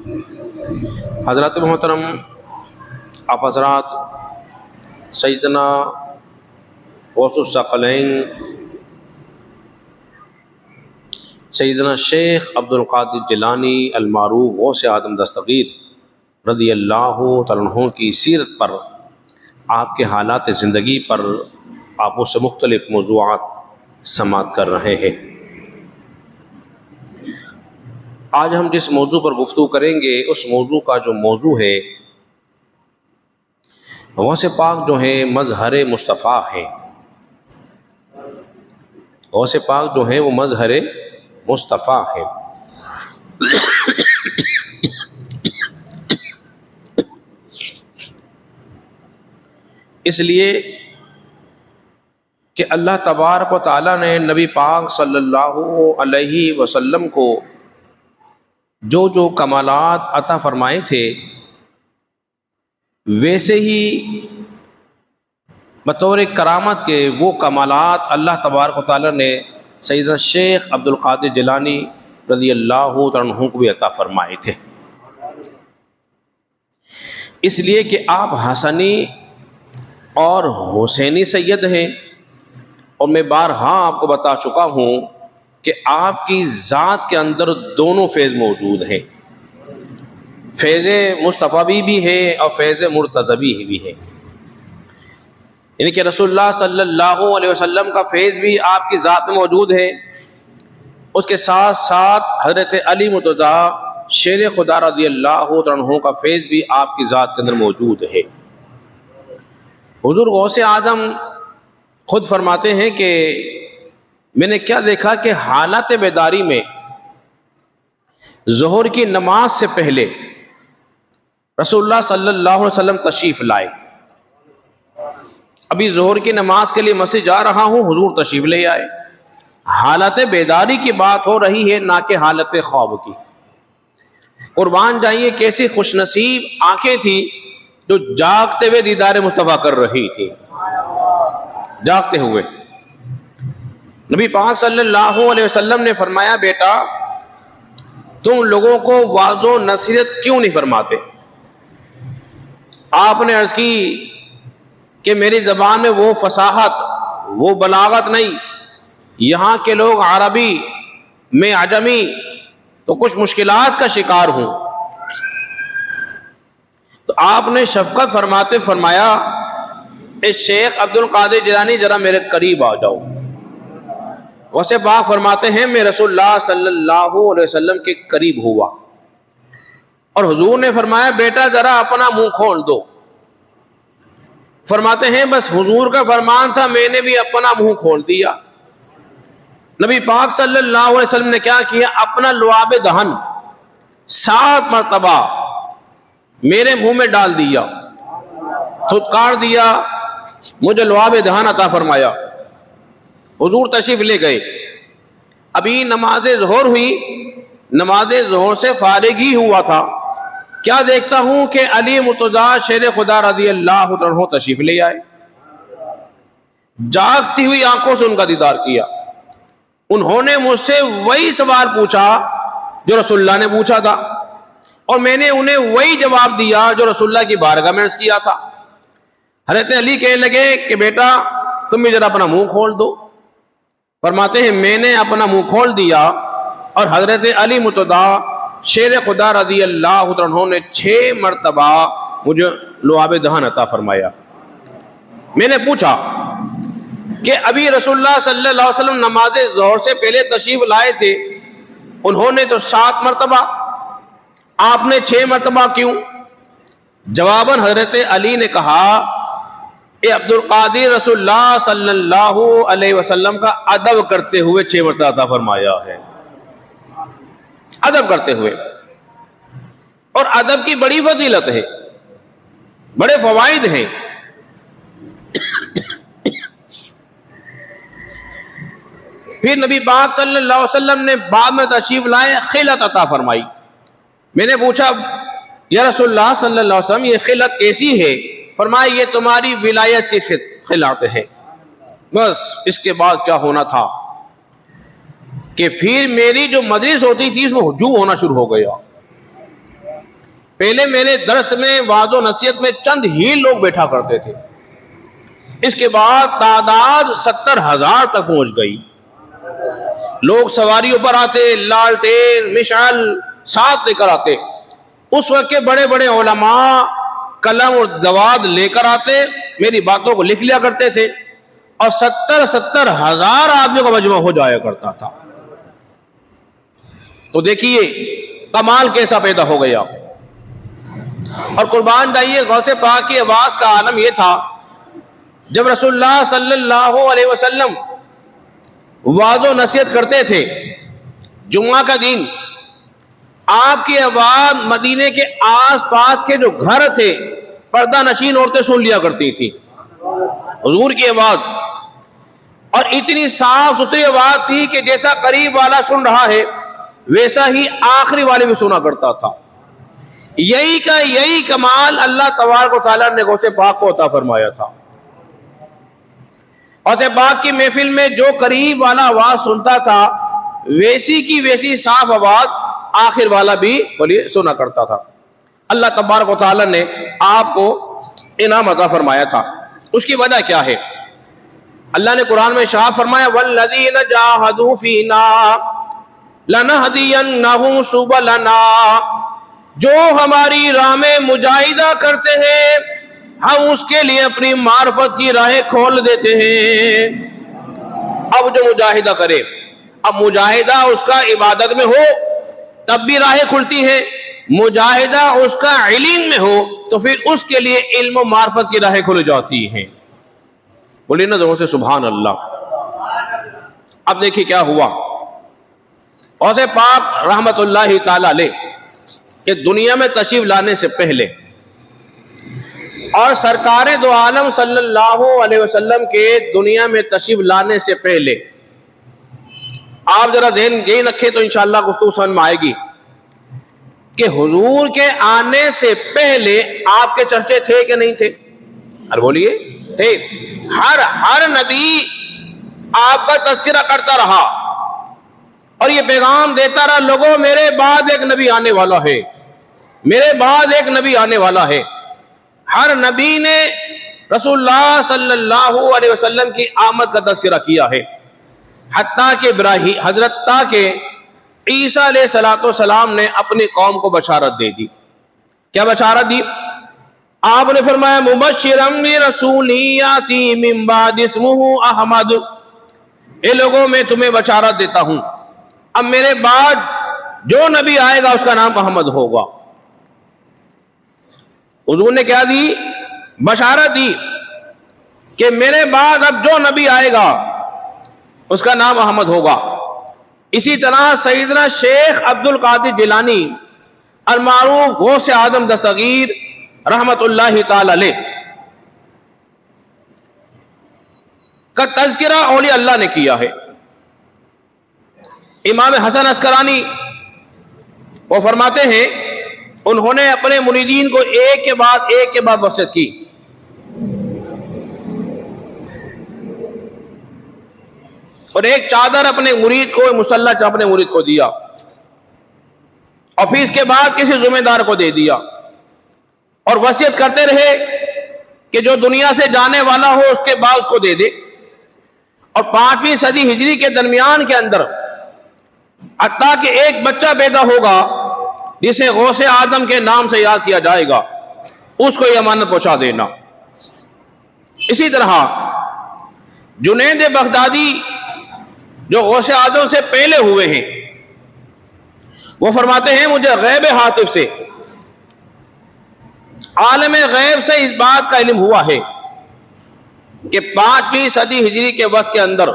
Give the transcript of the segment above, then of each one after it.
حضرات محترم، آپ حضرات سیدنا غوث الثقلین سیدنا شیخ عبد القادر جیلانی المعروف غوث اعظم دستگیر رضی اللہ تعالیٰ عنہ کی سیرت پر، آپ کے حالات زندگی پر آپ سے مختلف موضوعات سماعت کر رہے ہیں۔ آج ہم جس موضوع پر گفتگو کریں گے اس موضوع کا جو موضوع ہے غوث پاک جو ہے مظہر مصطفیٰ ہے۔ غوث پاک جو ہے وہ مظہر مصطفیٰ ہے۔ اس لیے کہ اللہ تبارک و تعالیٰ نے نبی پاک صلی اللہ علیہ وسلم کو جو کمالات عطا فرمائے تھے، ویسے ہی بطور کرامت کے وہ کمالات اللہ تبارک و تعالیٰ نے سیدنا شیخ عبد القادر جیلانی رضی اللہ تعالیٰ عنہ کو بھی عطا فرمائے تھے۔ اس لیے کہ آپ حسنی اور حسینی سید ہیں، اور میں بارہا آپ کو بتا چکا ہوں کہ آپ کی ذات کے اندر دونوں فیض موجود ہیں، فیض مصطفی بھی ہے اور فیض مرتضوی بھی ہے، یعنی کہ رسول اللہ صلی اللہ علیہ وسلم کا فیض بھی آپ کی ذات میں موجود ہے، اس کے ساتھ ساتھ حضرت علی مرتضیٰ شیر خدا رضی اللہ عنہ کا فیض بھی آپ کی ذات کے اندر موجود ہے۔ حضور غوث اعظم خود فرماتے ہیں کہ میں نے کیا دیکھا کہ حالت بیداری میں ظہر کی نماز سے پہلے رسول اللہ صلی اللہ علیہ وسلم تشریف لائے۔ ابھی ظہر کی نماز کے لیے مسجد جا رہا ہوں، حضور تشریف لے آئے۔ حالت بیداری کی بات ہو رہی ہے، نہ کہ حالت خواب کی۔ قربان جائیے کیسی خوش نصیب آنکھیں تھیں جو جاگتے ہوئے دیدار مصطفیٰ کر رہی تھی، جاگتے ہوئے۔ نبی پاک صلی اللہ علیہ وسلم نے فرمایا، بیٹا تم لوگوں کو واعظ و نصیحت کیوں نہیں فرماتے؟ آپ نے عرض کی کہ میری زبان میں وہ فصاحت، وہ بلاغت نہیں، یہاں کے لوگ عربی میں عجمی، تو کچھ مشکلات کا شکار ہوں۔ تو آپ نے شفقت فرماتے فرمایا، اے شیخ عبد القادر جیلانی ذرا میرے قریب آ جاؤ۔ غوث پاک فرماتے ہیں میں رسول اللہ صلی اللہ علیہ وسلم کے قریب ہوا، اور حضور نے فرمایا بیٹا ذرا اپنا منہ کھول دو۔ فرماتے ہیں بس حضور کا فرمان تھا، میں نے بھی اپنا منہ کھول دیا۔ نبی پاک صلی اللہ علیہ وسلم نے کیا کیا؟ اپنا لعاب دہن 7 مرتبہ میرے منہ میں ڈال دیا، تھتکار دیا، مجھے لعاب دہن عطا فرمایا۔ حضور تشریف لے گئے۔ ابھی نماز ظہر ہوئی، نماز ظہر سے فارغ ہی ہوا تھا، کیا دیکھتا ہوں کہ علی مرتضیٰ شیر خدا رضی اللہ عنہ تشریف لے آئے۔ جاگتی ہوئی آنکھوں سے ان کا دیدار کیا۔ انہوں نے مجھ سے وہی سوال پوچھا جو رسول اللہ نے پوچھا تھا، اور میں نے انہیں وہی جواب دیا جو رسول اللہ کی بارگاہ میں عرض کیا تھا۔ حضرت علی کہنے لگے کہ بیٹا تم بھی ذرا اپنا منہ کھول دو۔ فرماتے ہیں میں نے اپنا منہ کھول دیا، اور حضرت علی مرتضیٰ شیر خدا رضی اللہ عنہ نے 6 مرتبہ مجھے لعاب دہن عطا فرمایا۔ میں نے پوچھا کہ ابھی رسول اللہ صلی اللہ علیہ وسلم نماز ظہر سے پہلے تشریف لائے تھے، انہوں نے تو 7 مرتبہ، آپ نے 6 مرتبہ کیوں؟ جواباً حضرت علی نے کہا، اے عبد القادر رسول اللہ صلی اللہ علیہ وسلم کا ادب کرتے ہوئے 6 مرتبہ عطا فرمایا ہے، ادب کرتے ہوئے۔ اور ادب کی بڑی فضیلت ہے، بڑے فوائد ہیں۔ پھر نبی پاک صلی اللہ علیہ وسلم نے بعد میں تشریف لائے، خلعت عطا فرمائی۔ میں نے پوچھا یا رسول اللہ صلی اللہ علیہ وسلم یہ خلعت کیسی ہے؟ فرمایا یہ تمہاری ولایت کی خلعت ہے۔ بس اس کے بعد کیا ہونا تھا کہ پھر میری جو مجلس ہوتی تھی اس میں ہجوم ہونا شروع ہو گیا، پہلے میرے درس میں وعظ و نصیحت میں چند ہی لوگ بیٹھا کرتے تھے، اس کے بعد تعداد 70,000 تک پہنچ گئی. لوگ سواریوں پر آتے، لالٹین مشعل ساتھ لے کر آتے. اس وقت کے بڑے بڑے علماء قلم اور دوات لے کر آتے، میری باتوں کو لکھ لیا کرتے تھے، اور 70,000 آدمیوں کا مجمع ہو جایا کرتا تھا. تو دیکھیے کمال کیسا پیدا ہو گیا. اور قربان جائیے غوث پاک کی آواز کا عالم یہ تھا، جب رسول اللہ صلی اللہ علیہ وسلم وعظ و نصیحت کرتے تھے جمعہ کا دن، آپ کی آواز مدینے کے آس پاس کے جو گھر تھے پردہ نشین عورتیں سن لیا کرتی تھی حضور کی آواز. اور اتنی صاف ستھری آواز تھی کہ جیسا قریب والا سن رہا ہے ویسا ہی آخری والے بھی سنا کرتا تھا. یہی کمال اللہ تبارک و تعالیٰ نے غوث پاک کو عطا فرمایا تھا. غوث پاک کی محفل میں جو قریب والا آواز سنتا تھا ویسی کی ویسی صاف آواز آخر والا بھی سنا کرتا تھا. اللہ تبارک و تعالیٰ نے آپ کو انعام عطا فرمایا تھا. اس کی وجہ کیا ہے؟ اللہ نے قرآن میں ارشاد فرمایا والذین جاہدوا فینا لنہدینہم سبلنا، جو ہماری راہ میں مجاہدہ کرتے ہیں ہم اس کے لیے اپنی معرفت کی راہیں کھول دیتے ہیں. اب جو مجاہدہ کرے، اب مجاہدہ اس کا عبادت میں ہو تب بھی راہیں کھلتی ہیں، مجاہدہ اس کا علم میں ہو تو پھر اس کے لیے علم و معرفت کی راہیں کھل جاتی ہیں. بولیے نا دونوں سے سبحان اللہ. اب دیکھیے کیا ہوا. غوث پاک رحمت اللہ تعالی علیہ کہ دنیا میں تشریف لانے سے پہلے اور سرکار دو عالم صلی اللہ علیہ وسلم کے دنیا میں تشریف لانے سے پہلے، آپ ذرا ذہن یہی رکھیں تو انشاءاللہ گفتگو سمجھ میں آئے گی کہ حضور کے آنے سے پہلے آپ کے چرچے تھے کہ نہیں تھے؟ اور بولیے تھے. ہر نبی آپ کا تذکرہ کرتا رہا اور یہ پیغام دیتا رہا لوگوں میرے بعد ایک نبی آنے والا ہے، میرے بعد ایک نبی آنے والا ہے. ہر نبی نے رسول اللہ صلی اللہ علیہ وسلم کی آمد کا تذکرہ کیا ہے، حتیٰ کہ عیسیٰ علیہ السلام نے اپنی قوم کو بشارت دے دی. کیا بشارت دی؟ آپ نے فرمایا مبشرا برسول یاتی من بعد اسمہ احمد، اے لوگوں میں تمہیں بشارت دیتا ہوں اب میرے بعد جو نبی آئے گا اس کا نام احمد ہوگا. حضور نے کیا دی؟ بشارت دی کہ میرے بعد اب جو نبی آئے گا اس کا نام احمد ہوگا. اسی طرح سیدنا شیخ عبد القادر جیلانی المعروف غوث اعظم دستگیر رحمت اللہ تعالی علیہ کا تذکرہ اولیاء اللہ نے کیا ہے. امام حسن عسقلانی وہ فرماتے ہیں انہوں نے اپنے مریدین کو ایک کے بعد وصیت کی. اور ایک چادر اپنے مرید کو، مسلح اپنے مرید کو دیا، اور پھر اس کے بعد کسی ذمہ دار کو دے دیا، اور وصیت کرتے رہے کہ جو دنیا سے جانے والا ہو اس کے بعد اس کو دے دے. اور 5ویں صدی ہجری کے درمیان کے اندر حتیٰ کہ ایک بچہ پیدا ہوگا جسے غوث اعظم کے نام سے یاد کیا جائے گا، اس کو یہ امانت پہنچا دینا. اسی طرح جنید بغدادی جو غوث اعظم سے پہلے ہوئے ہیں وہ فرماتے ہیں مجھے غیب ہاتف سے، عالم غیب سے اس بات کا علم ہوا ہے کہ 5ویں صدی ہجری کے وقت کے اندر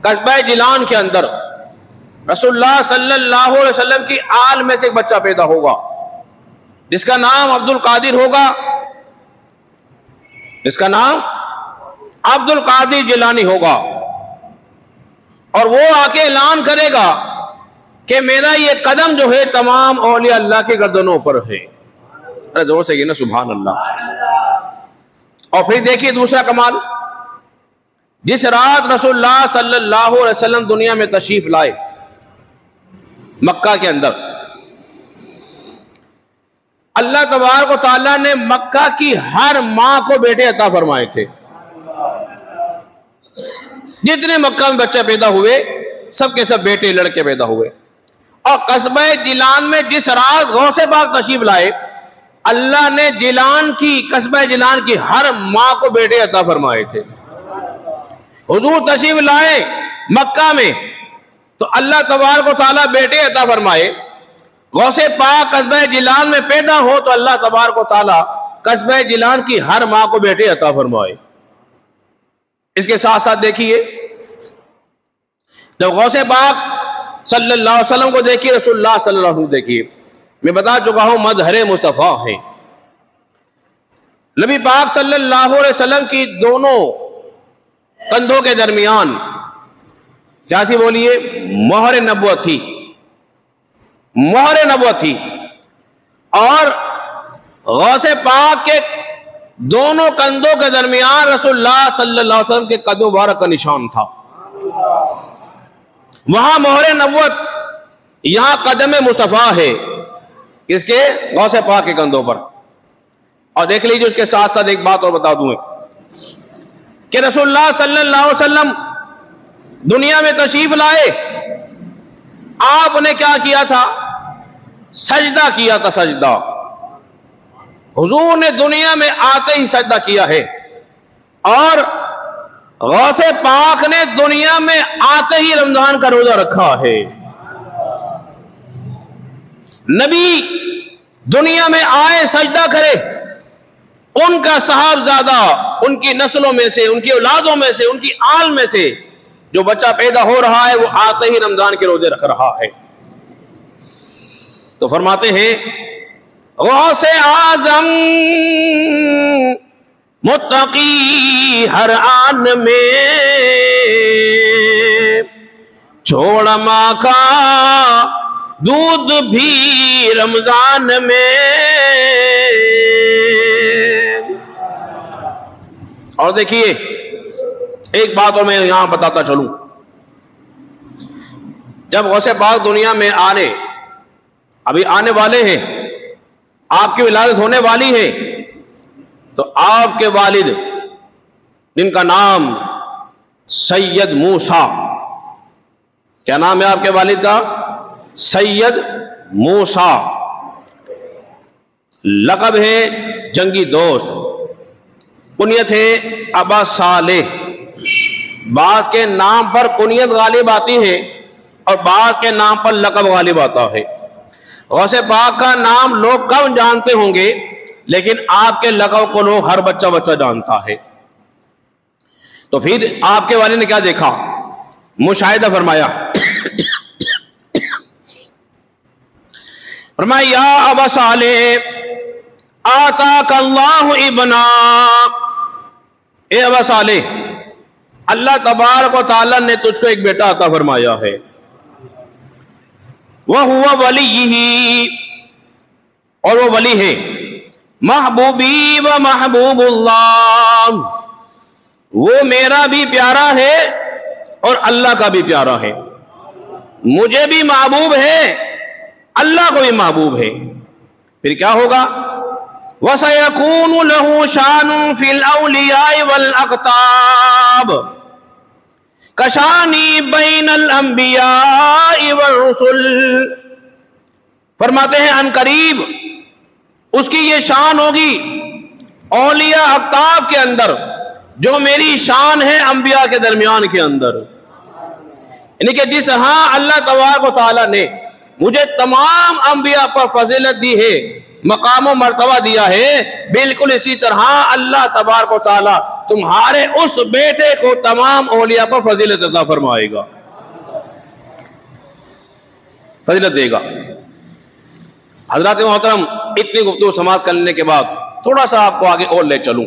قصبہ جیلان کے اندر رسول اللہ صلی اللہ علیہ وسلم کی آل میں سے ایک بچہ پیدا ہوگا جس کا نام عبد القادر ہوگا، جس کا نام عبد القادر جیلانی ہوگا. اور وہ آ کے اعلان کرے گا کہ میرا یہ قدم جو ہے تمام اولیاء اللہ کے گردنوں پر ہے. ارے زور سے یہ نا سبحان اللہ. اور پھر دیکھیے دوسرا کمال، جس رات رسول اللہ صلی اللہ علیہ وسلم دنیا میں تشریف لائے مکہ کے اندر، اللہ تبارک و تعالیٰ نے مکہ کی ہر ماں کو بیٹے عطا فرمائے تھے. جتنے مکہ میں بچے پیدا ہوئے سب کے سب بیٹے لڑکے پیدا ہوئے. اور قصبہ جیلان میں جس رات غوث پاک تشریف لائے اللہ نے قصبہ جیلان کی ہر ماں کو بیٹے عطا فرمائے تھے. حضور تشریف لائے مکہ میں تو اللہ تبارک و تعالیٰ بیٹے عطا فرمائے. غوث پاک قصبہ جیلان میں پیدا ہو تو اللہ تبارک و تعالیٰ قصبہ جیلان کی ہر ماں کو بیٹے عطا فرمائے. اس کے ساتھ ساتھ دیکھیے جب غوث پاک صلی اللہ علیہ وسلم کو دیکھیے, رسول اللہ صلی اللہ علیہ وسلم دیکھیے, میں بتا چکا ہوں مظہر مصطفیٰ ہے. نبی پاک صلی اللہ علیہ وسلم کی دونوں کندھوں کے درمیان کیا تھی بولیے؟ مہر نبوت تھی. مہر نبوت تھی. اور غوث پاک کے دونوں کندھوں کے درمیان رسول اللہ صلی اللہ علیہ وسلم کے قدم مبارک کا نشان تھا. وہاں مہر نبوت, یہاں قدم مصطفیٰ ہے. کس کے؟ غوث پاک کے کندھوں پر. اور دیکھ لیجیے اس کے ساتھ ساتھ ایک بات اور بتا دوں کہ رسول اللہ صلی اللہ علیہ وسلم دنیا میں تشریف لائے, آپ نے کیا کیا تھا؟ سجدہ کیا تھا. سجدہ حضور نے دنیا میں آتے ہی سجدہ کیا ہے. اور غوث پاک نے دنیا میں آتے ہی رمضان کا روزہ رکھا ہے. نبی دنیا میں آئے سجدہ کرے, ان کا صاحبزادہ ان کی نسلوں میں سے, ان کی اولادوں میں سے, ان کی آل میں سے جو بچہ پیدا ہو رہا ہے وہ آتے ہی رمضان کے روزے رکھ رہا ہے. تو فرماتے ہیں غوث اعظم متقی ہر آن میں چھوڑ ماں کا دودھ بھی رمضان میں. اور دیکھیے ایک بات اور میں یہاں بتاتا چلوں, جب غوث پاک دنیا میں ابھی آنے والے ہیں, آپ کی ولادت ہونے والی ہے, تو آپ کے والد جن کا نام سید موسیٰ, کیا نام ہے آپ کے والد کا؟ سید موسیٰ. لقب ہے جنگی دوست, کنیت ہے ابا صالح. بعض کے نام پر کنیت غالب آتی ہے اور بعض کے نام پر لقب غالب آتا ہے. غوث پاک کا نام لوگ کم جانتے ہوں گے لیکن آپ کے لقب کو لوگ ہر بچہ جانتا ہے. تو پھر آپ کے والد نے کیا دیکھا؟ مشاہدہ فرمایا. فرمایا یا ابا صالح آتاک اللہ ابنا, اے ابا صالح اللہ تبارک و تعالی نے تجھ کو ایک بیٹا عطا فرمایا ہے. وَهُوَ وَلِيِّهِ, اور وہ ولی ہے. محبوبی و محبوب اللہ, وہ میرا بھی پیارا ہے اور اللہ کا بھی پیارا ہے. مجھے بھی محبوب ہے, اللہ کو بھی محبوب ہے. پھر کیا ہوگا؟ وَسَيَكُونُ لَهُ شَانٌ فِي الْأَوْلِيَاءِ وَالْأَقْطَابِ کشانی بین الانبیاء والرسل. فرماتے ہیں ان قریب اس کی یہ شان ہوگی اولیاء اقطاب کے اندر جو میری شان ہے انبیاء کے درمیان کے اندر. یعنی کہ جس طرح اللہ تبارک و تعالیٰ نے مجھے تمام انبیاء پر فضیلت دی ہے, مقام و مرتبہ دیا ہے, بالکل اسی طرح اللہ تبارک و تعالیٰ تمہارے اس بیٹے کو تمام اولیاء پر فضیلت عطا فرمائے گا, فضیلت دے گا. حضرات محترم, اتنی گفتگو سماعت کرنے کے بعد تھوڑا سا آپ کو آگے اور لے چلوں.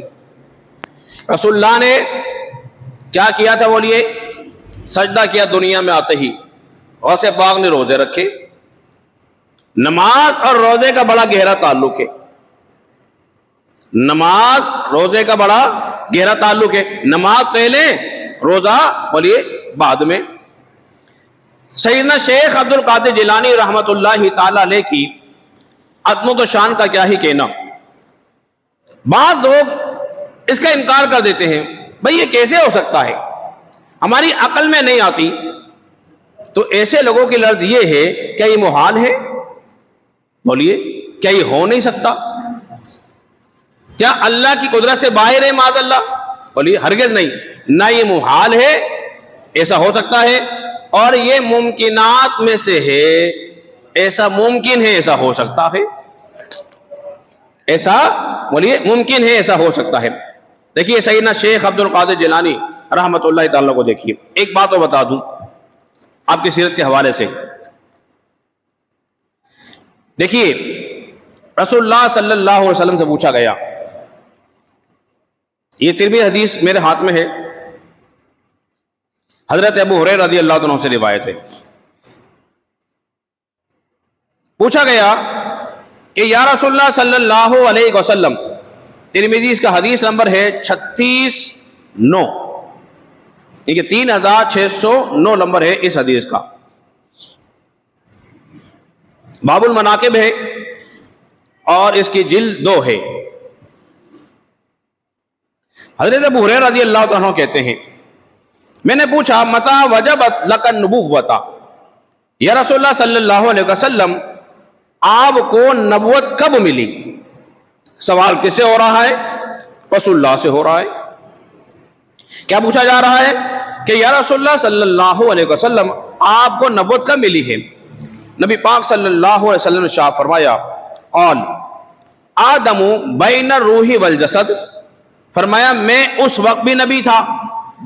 رسول اللہ نے کیا کیا تھا بولیے؟ سجدہ کیا دنیا میں آتے ہی. غوث پاک نے روزے رکھے. نماز اور روزے کا بڑا گہرا تعلق ہے. نماز روزے کا بڑا گہرا تعلق ہے. نماز پہلے, روزہ بولیے بعد میں. سیدنا شیخ عبد القادر جیلانی رحمت اللہ تعالی علیہ کی عظمت و شان کا کیا ہی کہنا. بعض لوگ اس کا انکار کر دیتے ہیں، بھئی یہ کیسے ہو سکتا ہے، ہماری عقل میں نہیں آتی. تو ایسے لوگوں کی لفظ یہ ہے، کیا یہ محال ہے؟ بولیے، کیا یہ ہو نہیں سکتا؟ کیا اللہ کی قدرت سے باہر ہے معاذ اللہ؟ بولیے ہرگز نہیں. نہ یہ محال ہے، ایسا ہو سکتا ہے، اور یہ ممکنات میں سے ہے، ایسا ممکن ہے، ایسا ہو سکتا ہے. ایسا بولیے ممکن ہے، ایسا ہو سکتا ہے. دیکھیے سیدنا شیخ عبد القادر جیلانی رحمت اللہ تعالیٰ کو دیکھیے. ایک بات تو بتا دوں آپ کی سیرت کے حوالے سے. دیکھیے رسول اللہ صلی اللہ علیہ وسلم سے پوچھا گیا، یہ ترمذی حدیث میرے ہاتھ میں ہے، حضرت ابو ہریرہ رضی اللہ عنہ سے روایت ہے. پوچھا گیا کہ یا رسول اللہ صلی اللہ علیہ وسلم، ترمذی اس کا حدیث نمبر ہے 36-9، یہ 3609 نمبر ہے اس حدیث کا. باب المناقب ہے اور اس کی جلد 2 ہے. حضرت ابو ہریرہ رضی اللہ عنہ کہتے ہیں، میں نے پوچھا متى وجبت لک النبوۃ، یا رسول اللہ صلی اللہ علیہ وسلم آپ کو نبوت کب ملی؟ سوال کس سے ہو رہا ہے؟ رسول اللہ سے ہو رہا ہے. کیا پوچھا جا رہا ہے کہ یا رسول اللہ صلی اللہ علیہ وسلم آپ کو نبوت کب ملی ہے؟ نبی پاک صلی اللہ علیہ وسلم نے ارشاد فرمایا، قال آدم بین الروح والجسد، فرمایا میں اس وقت بھی نبی تھا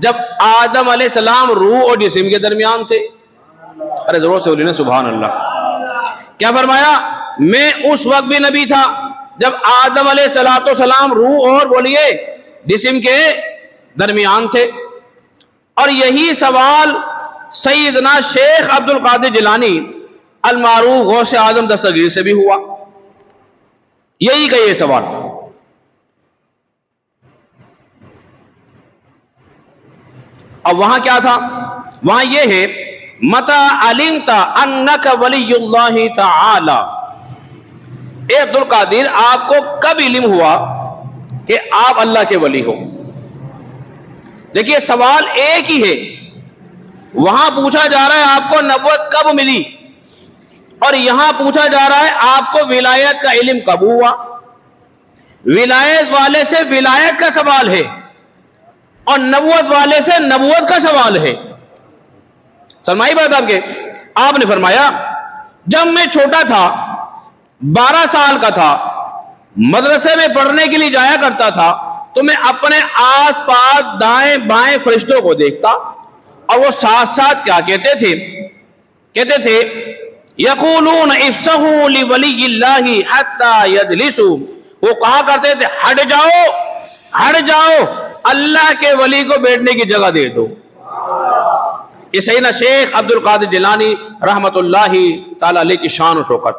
جب آدم علیہ السلام روح اور جسم کے درمیان تھے. ارے ضرور سے بولیے نا سبحان اللہ. کیا فرمایا؟ میں اس وقت بھی نبی تھا جب آدم علیہ السلام روح اور بولیے جسم کے درمیان تھے. اور یہی سوال سیدنا شیخ عبد القادر جیلانی المعروف غوث اعظم دستگیر سے بھی ہوا. یہی کا یہ سوال. اب وہاں کیا تھا؟ وہاں یہ ہے متى علمت انک ولی اللہ تعالی، اے عبد القادر آپ کو کب علم ہوا کہ آپ اللہ کے ولی ہو؟ دیکھیے سوال ایک ہی ہے، وہاں پوچھا جا رہا ہے آپ کو نبوت کب ملی، اور یہاں پوچھا جا رہا ہے آپ کو ولایت کا علم کب ہوا. ولایت والے سے ولایت کا سوال ہے اور نبوت والے سے نبوت کا سوال ہے. سمجھائی بات آپ کے؟ آپ نے فرمایا جب میں چھوٹا تھا، 12 سال کا تھا، مدرسے میں پڑھنے کے لیے جایا کرتا تھا، تو میں اپنے آس پاس دائیں بائیں فرشتوں کو دیکھتا، اور وہ ساتھ ساتھ کیا کہتے تھے؟ کہتے تھے یقولون افسحوا لولی اللہ حتی یجلسوا، وہ کہا کرتے تھے ہٹ جاؤ ہٹ جاؤ، اللہ کے ولی کو بیٹھنے کی جگہ دے دو. یہ سیدنا شیخ عبد القادر جیلانی رحمت اللہ تعالی علیہ کی شان و شوکت.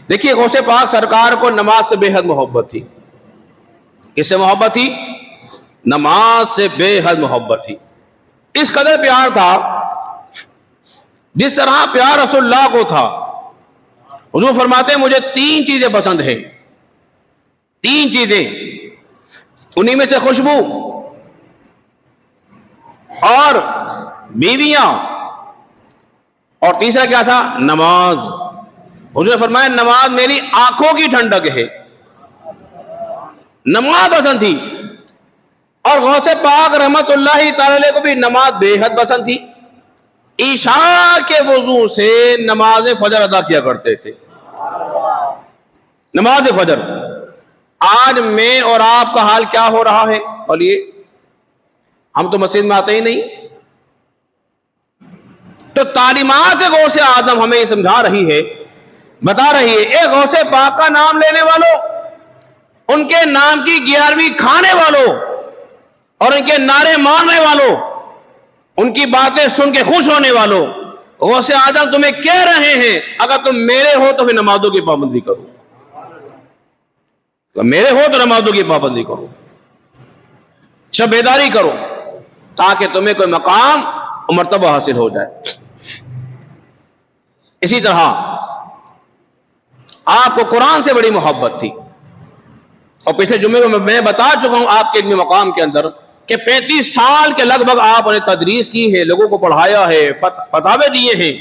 دیکھیے غوث پاک سرکار کو نماز سے بے حد محبت تھی. کس سے محبت تھی؟ نماز سے بے حد محبت تھی. اس قدر پیار تھا جس طرح پیار رسول اللہ کو تھا. حضور فرماتے ہیں مجھے 3 چیزیں پسند ہیں، 3 چیزیں، انہی میں سے خوشبو اور بیویاں، اور تیسرا کیا تھا؟ نماز. حضور نے فرمایا نماز میری آنکھوں کی ٹھنڈک ہے. نماز پسند تھی. اور غوث پاک رحمت اللہ تعالی کو بھی نماز بے حد پسند تھی. عشاء کے وضو سے نماز فجر ادا کیا کرتے تھے. نماز فجر. آج میں اور آپ کا حال کیا ہو رہا ہے؟ بولیے ہم تو مسجد میں آتے ہی نہیں. تو تعلیمات غوث اعظم ہمیں یہ سمجھا رہی ہے، بتا رہی ہے، اے غوث پاک کا نام لینے والوں، ان کے نام کی 11ویں کھانے والوں اور ان کے نعرے مارنے والوں، ان کی باتیں سن کے خوش ہونے والوں، غوث اعظم تمہیں کہہ رہے ہیں اگر تم میرے ہو تو پھر نمازوں کی پابندی کرو، میرے ہو تو نمازوں کی پابندی کرو، شب بیداری کرو، تاکہ تمہیں کوئی مقام اور مرتبہ حاصل ہو جائے. اسی طرح آپ کو قرآن سے بڑی محبت تھی. اور پچھلے جمعے کو میں بتا چکا ہوں آپ کے علمی مقام کے اندر کہ 35 سال کے لگ بھگ آپ نے تدریس کی ہے، لوگوں کو پڑھایا ہے، فتاوے دیے ہیں،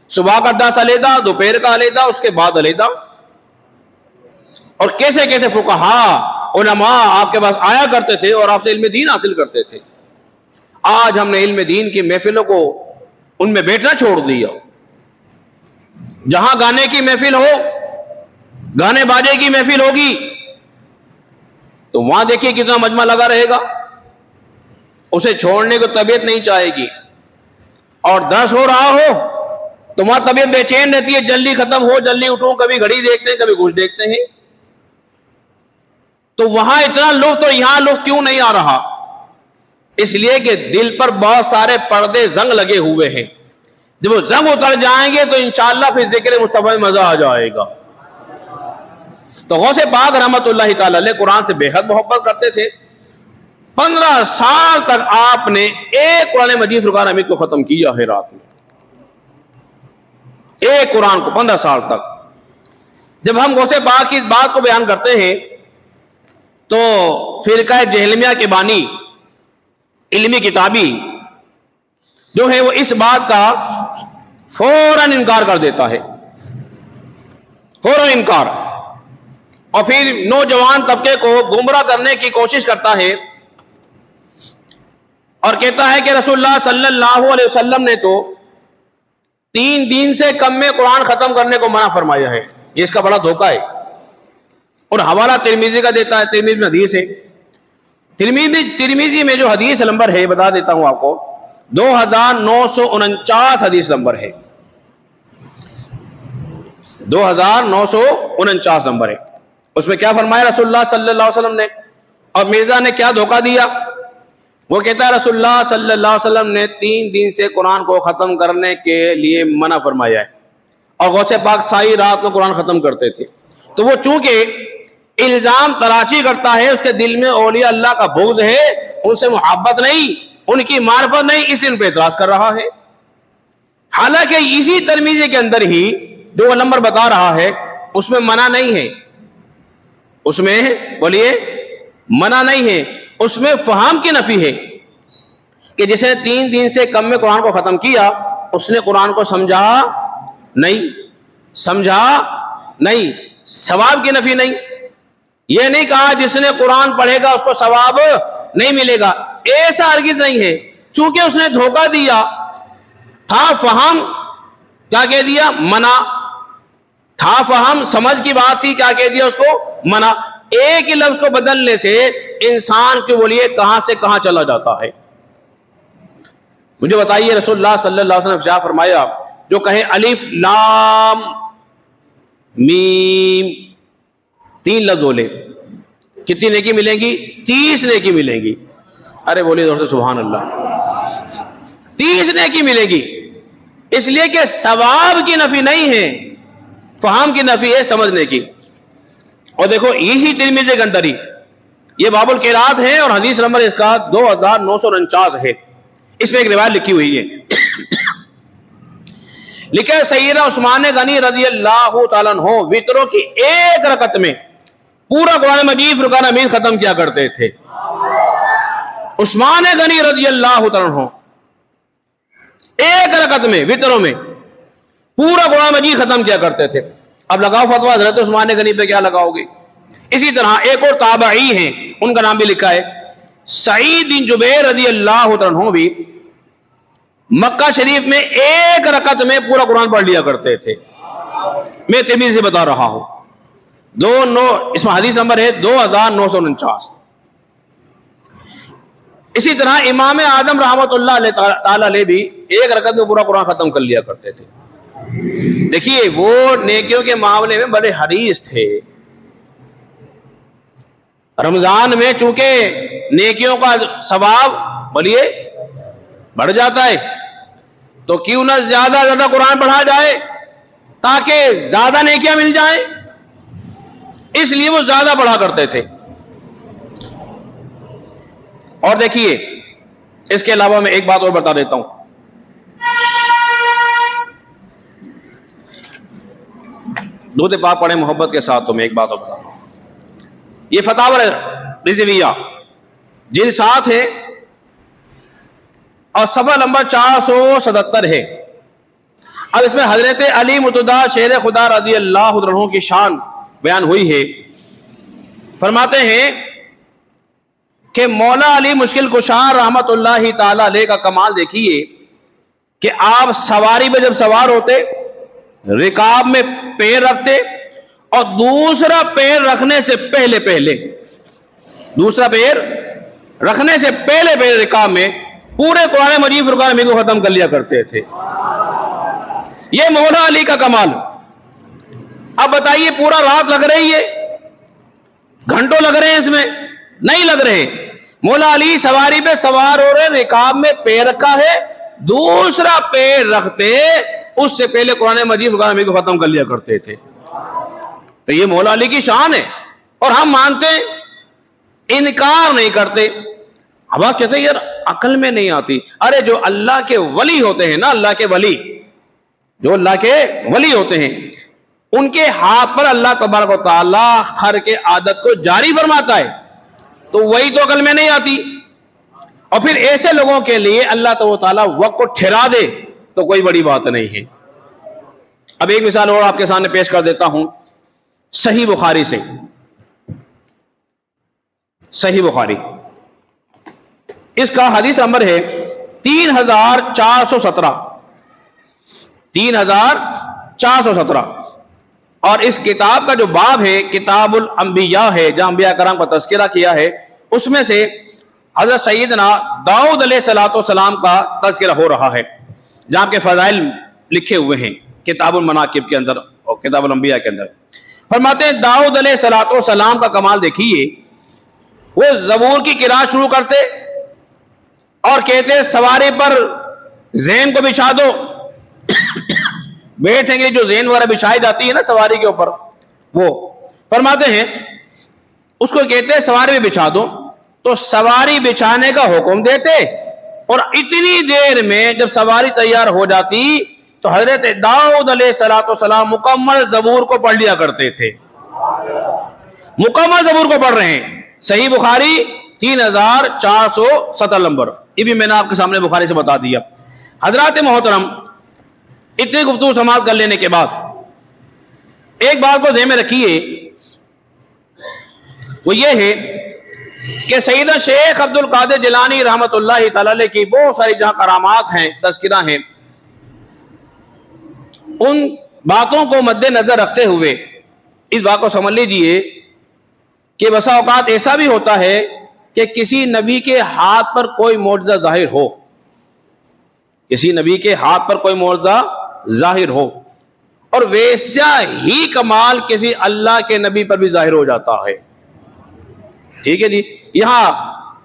صبح کا درس علیحدہ، دوپہر کا علیحدہ، اس کے بعد علیحدہ. اور کیسے کیسے فقہاء علماء آپ کے پاس آیا کرتے تھے اور آپ سے علم دین حاصل کرتے تھے. آج ہم نے علم دین کی محفلوں کو ان میں بیٹھنا چھوڑ دیا. جہاں گانے کی محفل ہو، گانے باجے کی محفل ہوگی تو وہاں دیکھیے کتنا مجمع لگا رہے گا، اسے چھوڑنے کو طبیعت نہیں چاہے گی. اور درس ہو رہا ہو تو وہاں طبیعت بے چین رہتی ہے، جلدی ختم ہو، جلدی اٹھوں. کبھی گھڑی دیکھتے ہیں، کبھی کچھ دیکھتے ہیں. تو وہاں اتنا لطف اور یہاں لطف کیوں نہیں آ رہا؟ اس لیے کہ دل پر بہت سارے پردے زنگ لگے ہوئے ہیں. جب وہ زنگ اتر جائیں گے تو انشاءاللہ پھر ذکر مصطفیٰ میں مزہ آ جائے گا. تو غوث پاک رحمت اللہ تعالی علیہ قرآن سے بے حد محبت کرتے تھے. 15 سال تک آپ نے ایک قرآن مجید فرقان حمید کو ختم کیا ہے رات میں. ایک قرآن کو 15 سال تک. جب ہم غوث پاک کی اس بات کو بیان کرتے ہیں تو فرقہ جہلمیہ کے بانی علمی کتابی جو ہے وہ اس بات کا فوراً انکار کر دیتا ہے، فوراً انکار. اور پھر نوجوان طبقے کو گمراہ کرنے کی کوشش کرتا ہے اور کہتا ہے کہ رسول اللہ صلی اللہ علیہ وسلم نے تو 3 دن سے کم میں قرآن ختم کرنے کو منع فرمایا ہے. یہ اس کا بڑا دھوکہ ہے. اور حوالہ ترمذی کا دیتا ہے، ترمذی میں حدیث ہے. ترمذی میں جو حدیث نمبر ہے بتا دیتا ہوں آپ کو، 2949 حدیث نمبر ہے، 2949 نمبر ہے. اس میں کیا فرمایا رسول اللہ صلی اللہ علیہ وسلم نے؟ اور مرزا نے کیا دھوکہ دیا؟ وہ کہتا ہے رسول اللہ صلی اللہ علیہ وسلم نے 3 دن سے قرآن کو ختم کرنے کے لیے منع فرمایا ہے. اور غوث پاک ساری رات کو قرآن ختم کرتے تھے. تو وہ چونکہ الزام تراشی کرتا ہے، اس کے دل میں اولیاء اللہ کا بغض ہے، ان سے محبت نہیں، ان کی معرفت نہیں، اس لیے ان پہ اعتراض کر رہا ہے. حالانکہ اسی ترمذی کے اندر ہی جو وہ نمبر بتا رہا ہے اس میں منع نہیں ہے، اس میں بولیے منع نہیں ہے، اس میں فہم کی نفی ہے کہ جس نے 3 دن سے کم میں قرآن کو ختم کیا اس نے قرآن کو سمجھا نہیں. ثواب کی نفی نہیں. یہ نہیں کہا جس نے قرآن پڑھے گا اس کو ثواب نہیں ملے گا، ایسا ہرگز نہیں ہے. چونکہ اس نے دھوکہ دیا تھا، فہم کیا کہہ دیا؟ منع تھا. فہم سمجھ کی بات تھی، کیا کہہ دیا اس کو؟ منع. ایک ہی لفظ کو بدلنے سے انسان کے بولیے کہاں سے کہاں چلا جاتا ہے. مجھے بتائیے رسول اللہ صلی اللہ علیہ وسلم ارشاد فرمایا جو کہے الف لام میم 3 لفظ بولے، کتنی نیکی ملیں گی؟ 30 نیکی ملیں گی. ارے بولیے زور سے سبحان اللہ. 30 نیکی ملے گی. اس لیے کہ ثواب کی نفی نہیں ہے، فہم کی نفی ہے، سمجھنے کی. اور دیکھو اسی ترمذی کے اندر ہی یہ باب القراءت ہے اور حدیث نمبر اس کا 2949 ہے. اس میں ایک روایت لکھی ہوئی ہے، لکھا ہے سیدنا عثمان غنی رضی اللہ تعالیٰ عنہ وتروں کی ایک رکعت میں پورا قرآن مجید فرقان حمید ختم کیا کرتے تھے. عثمان غنی رضی اللہ تعالیٰ عنہ ایک رکعت میں وتروں میں پورا قرآن مجید ختم کیا کرتے تھے. اب لگاؤ فتویٰ حضرت عثمان غنی پہ کیا لگاؤ گے؟ اسی طرح ایک اور تابعی ہیں، ان کا نام بھی لکھا ہے سعید بن جبیر رضی اللہ عنہ بھی مکہ شریف میں ایک رکعت میں پورا قرآن پڑھ لیا کرتے تھے. میں ترمذی سے بتا رہا ہوں. اس میں حدیث نمبر ہے 2949. اسی طرح امام اعظم رحمۃ اللہ تعالی علیہ بھی ایک رکعت میں پورا قرآن ختم کر لیا کرتے تھے. دیکھیے وہ نیکیوں کے معاملے میں بڑے حریص تھے. رمضان میں چونکہ نیکیوں کا ثواب بولیے بڑھ جاتا ہے تو کیوں نہ زیادہ قرآن پڑھا جائے تاکہ زیادہ نیکیاں مل جائیں، اس لیے وہ زیادہ پڑھا کرتے تھے. اور دیکھیے اس کے علاوہ میں ایک بات اور بتا دیتا ہوں. درود پاک پڑھیں محبت کے ساتھ. تو میں ایک بات اور بتا رہا ہوں, یہ فتاوی رضویہ جلد 7 ہے اور صفحہ نمبر 477 ہے. اب اس میں حضرت علی مرتضیٰ شیر خدا رضی اللہ عنہ کی شان بیان ہوئی ہے. فرماتے ہیں کہ مولا علی مشکل کشا رحمت اللہ تعالی علیہ کا کمال دیکھیے کہ آپ سواری میں جب سوار ہوتے رکاب میں پیر رکھتے اور دوسرا پیر رکھنے سے پہلے رکاب میں پورے قرآن مجید فرقان حمید کو ختم کر لیا کرتے تھے. یہ مولا علی کا کمال. اب بتائیے پورا رات لگ رہی ہے, گھنٹوں لگ رہے ہیں, اس میں نہیں لگ رہے. مولا علی سواری پہ سوار ہو رہے, رکاب میں پیر رکھا ہے, دوسرا پیر رکھتے اس سے پہلے قرآن مجید فرقان حمید کو ختم کر لیا کرتے تھے. تو یہ مولا علی کی شان ہے اور ہم مانتے ہیں, انکار نہیں کرتے. اب آپ کہتے ہیں یار عقل میں نہیں آتی. ارے جو اللہ کے ولی ہوتے ہیں نا, جو اللہ کے ولی ہوتے ہیں, ان کے ہاتھ پر اللہ تبارک و تعالی خر کے عادت کو جاری فرماتا ہے, تو وہی تو عقل میں نہیں آتی. اور پھر ایسے لوگوں کے لیے اللہ تعالی وقت کو ٹھہرا دے تو کوئی بڑی بات نہیں ہے. اب ایک مثال اور آپ کے سامنے پیش کر دیتا ہوں صحیح بخاری سے. صحیح بخاری, اس کا حدیث نمبر ہے 3417 اور اس کتاب کا جو باب ہے کتاب الانبیاء ہے, جہاں انبیاء کرام کا تذکرہ کیا ہے, اس میں سے حضرت سیدنا داؤد علیہ السلام کا تذکرہ ہو رہا ہے, جہاں کے فضائل لکھے ہوئے ہیں کتاب المناقب کے اندر اور کتاب الانبیاء کے اندر. فرماتے ہیں داؤد علیہ السلام کا کمال دیکھیے, وہ زبور کی قرات شروع کرتے اور کہتے سواری پر زین کو بچھا دو. بیٹھیں گے جو زین وغیرہ بچھائی جاتی ہے نا سواری کے اوپر, وہ فرماتے ہیں اس کو کہتے سواری پہ بچھا دو, تو سواری بچھانے کا حکم دیتے اور اتنی دیر میں جب سواری تیار ہو جاتی تو حضرت داؤد علیہ السلام مکمل زبور کو پڑھ لیا کرتے تھے. مکمل زبور کو پڑھ رہے ہیں. صحیح بخاری 3417 نمبر, یہ بھی میں نے آپ کے سامنے بخاری سے بتا دیا. حضرات محترم, اتنی گفتگو سماعت کر لینے کے بعد ایک بات کو ذہن میں رکھیے, وہ یہ ہے کہ سیدنا شیخ عبد القادر جیلانی رحمت اللہ تعالی علیہ کی بہت ساری جہاں کرامات ہیں, تذکرہ ہیں, ان باتوں کو مد نظر رکھتے ہوئے اس بات کو سمجھ لیجئے کہ بسا اوقات ایسا بھی ہوتا ہے کہ کسی نبی کے ہاتھ پر کوئی معجزہ ظاہر ہو, کسی نبی کے ہاتھ پر کوئی معجزہ ظاہر ہو اور ویسا ہی کمال کسی اللہ کے نبی پر بھی ظاہر ہو جاتا ہے. ٹھیک ہے جی. یہاں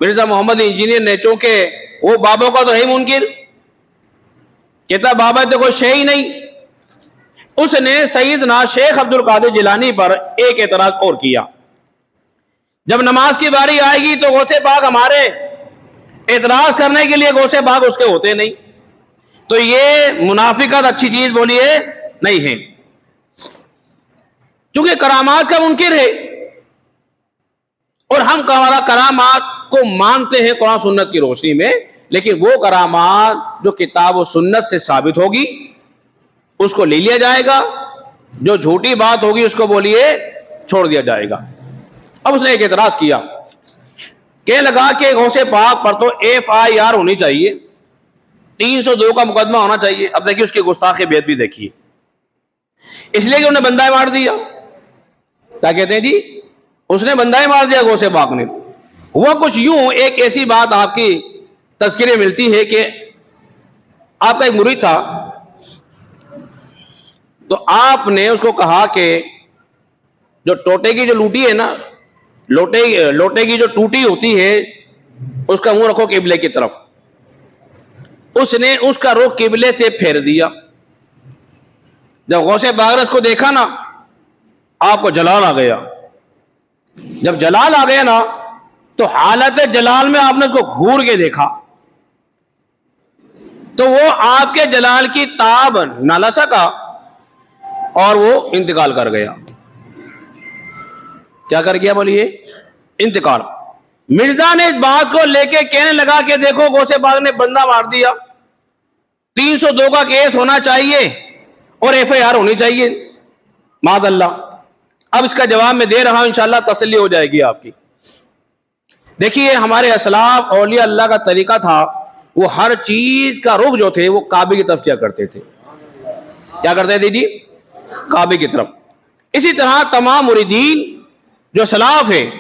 مرزا محمد انجینئر نے چونکہ وہ بابوں کا تو ہے منکر, کہتا بابا تو کوئی شے ہی نہیں, اس نے سیدنا شیخ عبد القادر جیلانی پر ایک اعتراض اور کیا. جب نماز کی باری آئے گی تو غوث پاک ہمارے اعتراض کرنے کے لیے غوث پاک اس کے ہوتے نہیں, تو یہ منافقت اچھی چیز بولیے نہیں ہے, چونکہ کرامات کا منکر ہے اور ہم کرامات کو مانتے ہیں قرآن سنت کی روشنی میں, لیکن وہ کرامات جو کتاب و سنت سے ثابت ہوگی اس کو لے لیا جائے گا, جو جھوٹی بات ہوگی اس کو بولیے چھوڑ دیا جائے گا. اب اس نے ایک اعتراض کیا, کہنے لگا کہ غوث پاک پر تو FIR ہونی چاہیے, 302 کا مقدمہ ہونا چاہیے. اب دیکھیے اس کی گستاخی بیعت بھی دیکھیے, اس لیے کہ انہیں بندہ مار دیا. کیا کہتے ہیں جی, اس نے بندہ مار دیا غوث پاک نے. ہوا کچھ یوں, ایک ایسی بات آپ کی تذکرے ملتی ہے کہ آپ کا ایک مرید تھا, تو آپ نے اس کو کہا کہ جو ٹوٹے کی جو لوٹی ہے نا, لوٹے کی جو ٹوٹی ہوتی ہے اس کا منہ رکھو قبلے کی طرف. اس نے اس کا رخ قبلے سے پھیر دیا. جب غوث پاک نے اس کو دیکھا نا, آپ کو جلال آ گیا. جب جلال آ گیا نا تو حالت جلال میں آپ نے اس کو گھور کے دیکھا تو وہ آپ کے جلال کی تاب نہ لا سکا اور وہ انتقال کر گیا. کیا کر گیا بولیے؟ انتقال. مرزا نے اس بات کو لے کے کہنے لگا کہ دیکھو غوث پاک نے بندہ مار دیا, 302 کا کیس ہونا چاہیے اور ایف آئی آر ہونی چاہیے, معاذ اللہ. اب اس کا جواب میں دے رہا ہوں, انشاءاللہ تسلی ہو جائے گی آپ کی. دیکھیے ہمارے اسلاف اولیاء اللہ کا طریقہ تھا, وہ ہر چیز کا رخ جو تھے وہ کعبے کی طرف کیا کرتے تھے. کیا کرتے تھے جی؟ کعبے کی طرف. اسی طرح تمام مریدین جو اسلاف ہیں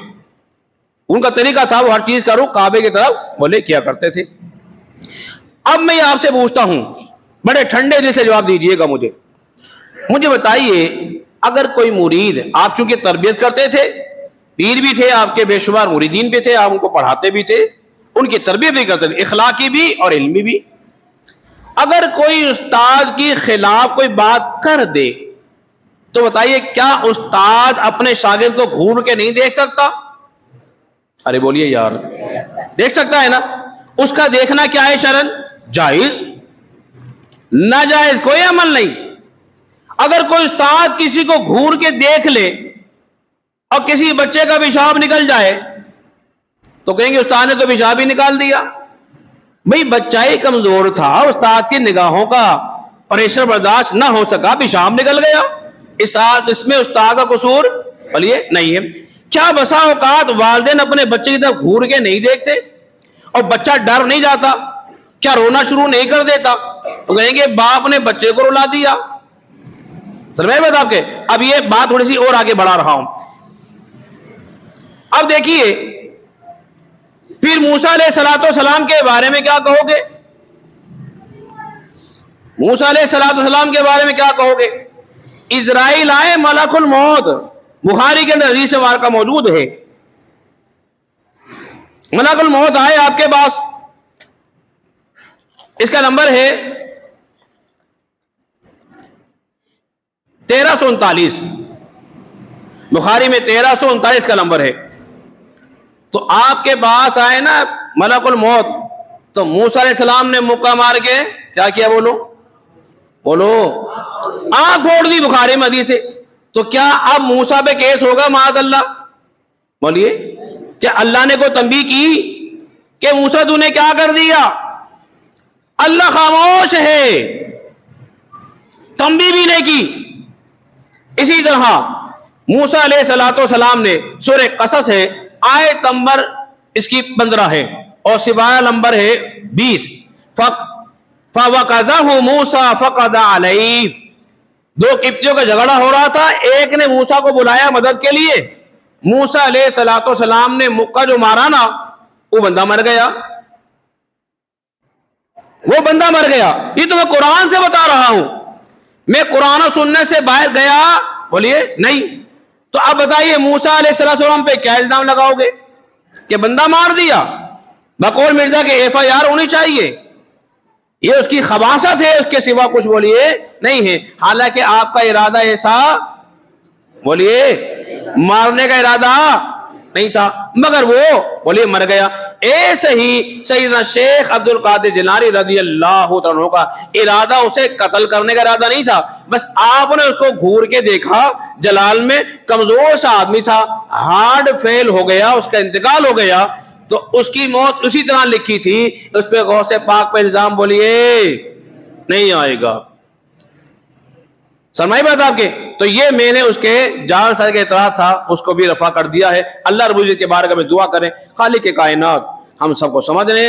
ان کا طریقہ تھا وہ ہر چیز کا رخ کعبے کی طرف بولے کیا کرتے تھے. اب میں آپ سے پوچھتا ہوں, بڑے ٹھنڈے دل سے جواب دیجئے گا مجھے بتائیے, اگر کوئی مرید, آپ چونکہ تربیت کرتے تھے, پیر بھی تھے آپ کے, بے شمار مریدین بھی تھے, آپ ان کو پڑھاتے بھی تھے, ان کی تربیت بھی کرتے تھے, اخلاقی بھی اور علمی بھی. اگر کوئی استاد کی خلاف کوئی بات کر دے تو بتائیے کیا استاد اپنے شاگرد کو گھور کے نہیں دیکھ سکتا؟ ارے بولیے یار, دیکھ سکتا ہے نا. اس کا دیکھنا کیا ہے شرعن؟ جائز. ناجائز کوئی عمل نہیں. اگر کوئی استاد کسی کو گھور کے دیکھ لے اور کسی بچے کا پیشاب نکل جائے تو کہیں گے استاد نے تو پیشاب ہی نکال دیا. بھئی بچہ ہی کمزور تھا, استاد کی نگاہوں کا پریشر برداشت نہ ہو سکا, پیشاب نکل گیا, اس میں استاد کا قصور بولیے نہیں ہے. کیا بسا اوقات والدین اپنے بچے کی طرف گھور کے نہیں دیکھتے اور بچہ ڈر نہیں جاتا, کیا رونا شروع نہیں کر دیتا تو کہیں گے باپ نے بچے کو رلا دیا. سمجھ بات آپ کے. اب یہ بات تھوڑی سی اور آگے بڑھا رہا ہوں. اب دیکھیے پھر موسیٰ علیہ السلام کے بارے میں کیا کہو گے؟ موسیٰ علیہ السلام کے بارے میں کیا کہو گے؟ اسرائیل آئے ملک الموت, بخاری کے اندر حدیث مبارکہ موجود ہے, ملک الموت آئے آپ کے پاس, اس کا نمبر ہے 1339, بخاری میں 1339 کا نمبر ہے. تو آپ کے پاس آئے نا ملک الموت, تو موسیٰ علیہ السلام نے مکہ مار کے کیا کیا؟ بولو آنکھ پھوڑ دی, بخاری میں حدیث ہے. تو کیا اب موسیٰ پہ کیس ہوگا معاذ اللہ؟ بولیے, کیا اللہ نے کوئی تنبیہ کی کہ موسیٰ تو نے کیا کر دیا؟ اللہ خاموش ہے, تنبیہ بھی نہیں کی. اسی طرح موسیٰ علیہ السلام نے, سورہ قصص ہے, آیت نمبر اس کی 15 ہے اور سپارہ نمبر ہے 20, فَوَقَذَهُ مُوسَى فَقَضَ عَلَيْهِ. 2 قبطیوں کا جھگڑا ہو رہا تھا, ایک نے موسیٰ کو بلایا مدد کے لیے, موسیٰ علیہ السلام نے مکہ جو مارا نا وہ بندہ مر گیا, وہ بندہ مر گیا. یہ تو میں قرآن سے بتا رہا ہوں, میں قرآن و سننے سے باہر گیا بولیے نہیں. تو اب بتائیے موسیٰ علیہ السلام پہ کیا الزام لگاؤ گے کہ بندہ مار دیا؟ بقول مرزا کے ایف آئی آر ہونی چاہیے, یہ اس کی خباثت ہے, اس کے سوا کچھ بولیے نہیں ہے. حالانکہ آپ کا ارادہ ایسا بولیے مارنے کا ارادہ نہیں تھا, مگر وہ بولیے مر گیا. ایسے ہی سیدنا شیخ عبد القادر جیلانی رضی اللہ عنہ کا ارادہ اسے قتل کرنے کا ارادہ نہیں تھا, بس آپ نے اس کو گھور کے دیکھا, جلال میں کمزور سا آدمی تھا, ہارٹ فیل ہو گیا, اس کا انتقال ہو گیا, تو اس کی موت اسی طرح لکھی تھی, اس پہ غوث پاک پہ الزام بولیے نہیں آئے گا. سمجھ بات آپ کے. تو یہ میں نے اس کے جان سر کے اعتراض تھا, اس کو بھی رفع کر دیا ہے. اللہ رب العزت کے بارے میں دعا کریں, خالق کائنات ہم سب کو سمجھ لیں.